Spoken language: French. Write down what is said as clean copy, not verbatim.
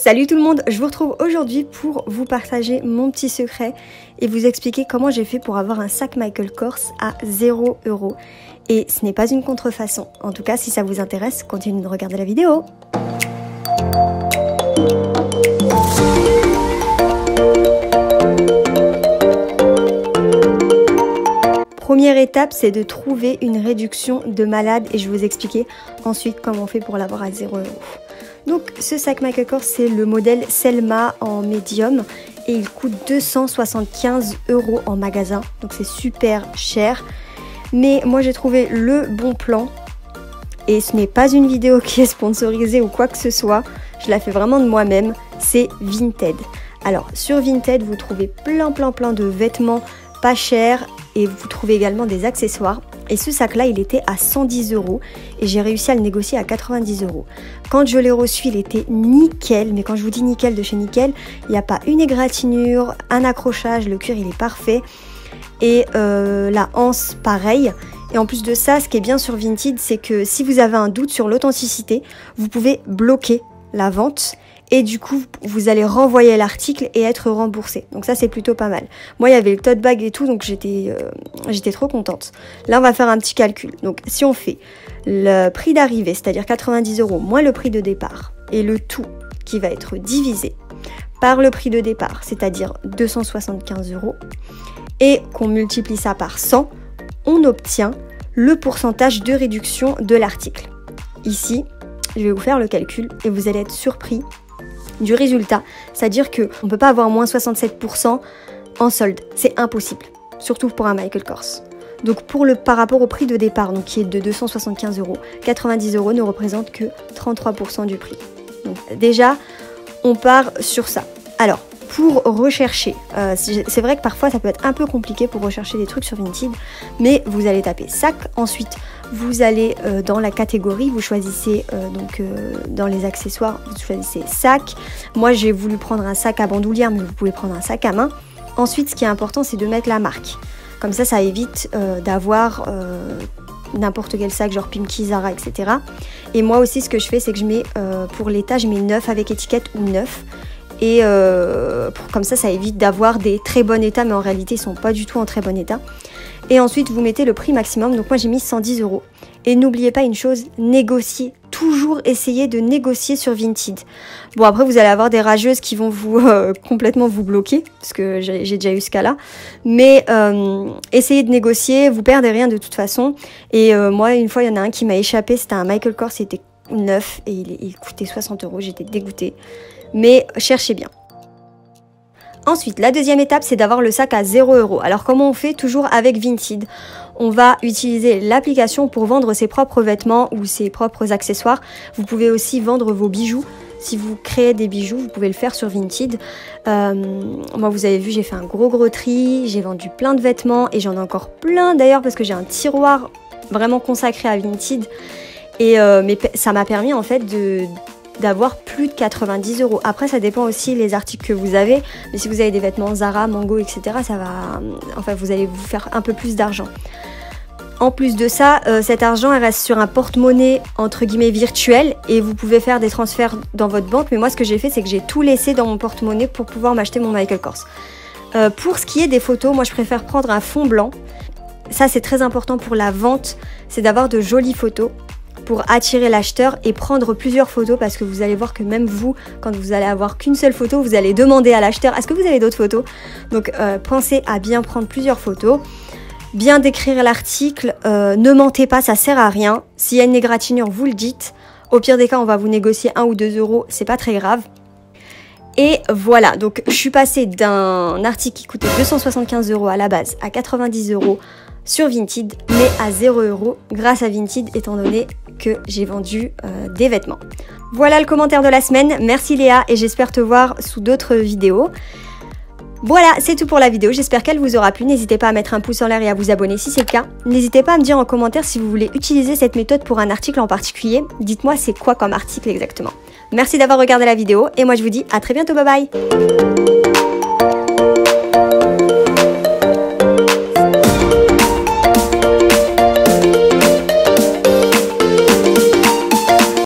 Salut tout le monde, je vous retrouve aujourd'hui pour vous partager mon petit secret et vous expliquer comment j'ai fait pour avoir un sac Michael Kors à 0 €. Et ce n'est pas une contrefaçon. En tout cas, si ça vous intéresse, continuez de regarder la vidéo. Première étape, c'est de trouver une réduction de malade et je vais vous expliquer ensuite comment on fait pour l'avoir à 0 €. Donc ce sac Michael Kors, c'est le modèle Selma en médium et il coûte 275 € en magasin, donc c'est super cher. Mais moi j'ai trouvé le bon plan et ce n'est pas une vidéo qui est sponsorisée ou quoi que ce soit, je la fais vraiment de moi-même, c'est Vinted. Alors sur Vinted, vous trouvez plein de vêtements pas chers et vous trouvez également des accessoires. Et ce sac-là, il était à 110 € et j'ai réussi à le négocier à 90 €. Quand je l'ai reçu, il était nickel, mais quand je vous dis nickel de chez nickel, il n'y a pas une égratignure, un accrochage, le cuir il est parfait et la anse pareil. Et en plus de ça, ce qui est bien sur Vinted, c'est que si vous avez un doute sur l'authenticité, vous pouvez bloquer la vente et du coup vous allez renvoyer l'article et être remboursé. Donc ça c'est plutôt pas mal. Moi il y avait le tote bag et tout, donc j'étais trop contente. Là on va faire un petit calcul. Donc si on fait le prix d'arrivée, c'est-à-dire 90 € moins le prix de départ et le tout qui va être divisé par le prix de départ, c'est-à-dire 275 € et qu'on multiplie ça par 100, on obtient le pourcentage de réduction de l'article. Ici, je vais vous faire le calcul et vous allez être surpris du résultat, c'est-à-dire qu'on ne peut pas avoir moins 67% en solde, c'est impossible, surtout pour un Michael Kors. Donc par rapport au prix de départ, donc qui est de 275 €, 90 € ne représente que 33% du prix. Donc déjà, on part sur ça. Alors, pour rechercher, c'est vrai que parfois ça peut être un peu compliqué pour rechercher des trucs sur Vinted, mais vous allez taper sac, ensuite vous allez dans la catégorie, vous choisissez dans les accessoires, vous choisissez sac. Moi j'ai voulu prendre un sac à bandoulière, mais vous pouvez prendre un sac à main. Ensuite ce qui est important c'est de mettre la marque, comme ça évite d'avoir n'importe quel sac genre Pimki, Zara, etc. Et moi aussi ce que je fais c'est que je mets pour l'état, je mets neuf avec étiquette ou neuf. Et comme ça évite d'avoir des très bons états, mais en réalité ils sont pas du tout en très bon état. Et ensuite vous mettez le prix maximum, donc moi j'ai mis 110 €. Et n'oubliez pas une chose, négocier, toujours essayer de négocier sur Vinted. Bon après vous allez avoir des rageuses qui vont vous complètement vous bloquer, parce que j'ai déjà eu ce cas là, mais essayez de négocier, vous perdez rien de toute façon. Et moi une fois il y en a un qui m'a échappé, c'était un Michael Kors, c'était neuf et il coûtait 60 €, j'étais dégoûtée. Mais cherchez bien. Ensuite, la deuxième étape, c'est d'avoir le sac à 0 €. Alors comment on fait? Toujours avec Vinted. On va utiliser l'application pour vendre ses propres vêtements ou ses propres accessoires. Vous pouvez aussi vendre vos bijoux. Si vous créez des bijoux, vous pouvez le faire sur Vinted. Moi, vous avez vu, j'ai fait un gros tri. J'ai vendu plein de vêtements et j'en ai encore plein d'ailleurs parce que j'ai un tiroir vraiment consacré à Vinted. Et mais ça m'a permis en fait d'avoir plus de 90 €. Après ça dépend aussi les articles que vous avez, mais si vous avez des vêtements Zara, Mango, etc., ça va, enfin vous allez vous faire un peu plus d'argent. En plus de ça, cet argent il reste sur un porte-monnaie entre guillemets virtuel et vous pouvez faire des transferts dans votre banque, mais moi ce que j'ai fait c'est que j'ai tout laissé dans mon porte-monnaie pour pouvoir m'acheter mon Michael Kors. Pour ce qui est des photos, moi je préfère prendre un fond blanc. Ça c'est très important pour la vente, c'est d'avoir de jolies photos pour attirer l'acheteur et prendre plusieurs photos, parce que vous allez voir que même vous, quand vous allez avoir qu'une seule photo, vous allez demander à l'acheteur est-ce que vous avez d'autres photos. Donc pensez à bien prendre plusieurs photos, bien décrire l'article, ne mentez pas, ça sert à rien. S'il y a une égratignure, vous le dites. Au pire des cas, on va vous négocier 1 ou 2 €, c'est pas très grave. Et voilà, donc je suis passée d'un article qui coûtait 275 € à la base à 90 € sur Vinted, mais à 0 € grâce à Vinted, étant donné que j'ai vendu des vêtements. Voilà le commentaire de la semaine, merci Léa et j'espère te voir sous d'autres vidéos. Voilà, c'est tout pour la vidéo, j'espère qu'elle vous aura plu. N'hésitez pas à mettre un pouce en l'air et à vous abonner si c'est le cas. N'hésitez pas à me dire en commentaire si vous voulez utiliser cette méthode pour un article en particulier. Dites-moi c'est quoi comme article exactement. Merci d'avoir regardé la vidéo et moi je vous dis à très bientôt, bye bye.